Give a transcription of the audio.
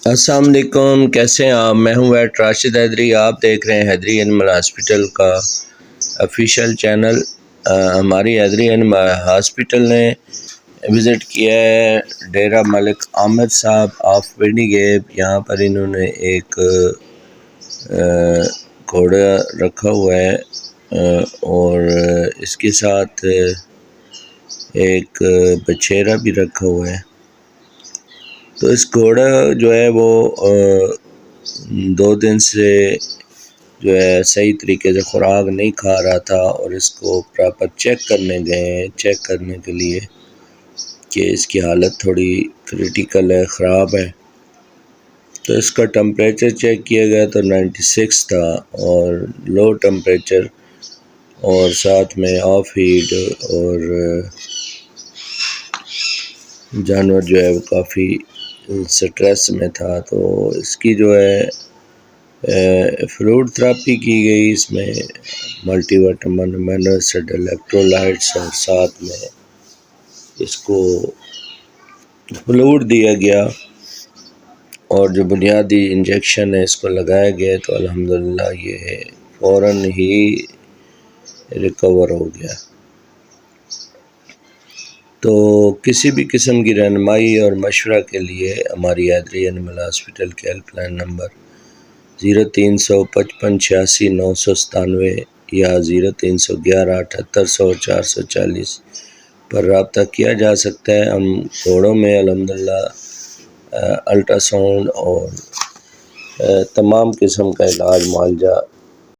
السلام علیکم، کیسے ہیں آپ؟ میں ہوں ویٹ راشد حیدری، آپ دیکھ رہے ہیں حیدری اینیمل ہاسپٹل کا آفیشیل چینل۔ ہماری حیدری اینیمل ہاسپٹل نے وزٹ کیا ہے ڈیرہ ملک عامر صاحب آف وینی گیپ۔ یہاں پر انہوں نے ایک گھوڑا رکھا ہوا ہے اور اس کے ساتھ ایک بچھیرا بھی رکھا ہوا ہے۔ تو اس گھوڑا جو ہے وہ 2 دن سے جو ہے صحیح طریقے سے خوراک نہیں کھا رہا تھا، اور اس کو پراپر چیک کرنے گئے ہیں، چیک کرنے کے لیے کہ اس کی حالت تھوڑی کریٹیکل ہے، خراب ہے۔ تو اس کا ٹمپریچر چیک کیا گیا تو 96 تھا اور لو ٹمپریچر، اور ساتھ میں آف ہیٹ، اور جانور جو ہے وہ کافی سٹریس میں تھا۔ تو اس کی جو ہے فلوڈ تھراپی کی گئی، اس میں ملٹی وٹامن منرلز الیکٹرولائٹس، اور ساتھ میں اس کو فلوڈ دیا گیا، اور جو بنیادی انجیکشن ہے اس کو لگایا گیا، تو الحمدللہ یہ فوراً ہی ریکور ہو گیا۔ تو کسی بھی قسم کی رہنمائی اور مشورہ کے لیے ہماری حیدری اینیمل ہاسپٹل کے ہیلپ لائن نمبر 0355866997 یا 0311788440 پر رابطہ کیا جا سکتا ہے۔ ہم گھوڑوں میں الحمدللہ الٹرا ساؤنڈ اور تمام قسم کا علاج معالجہ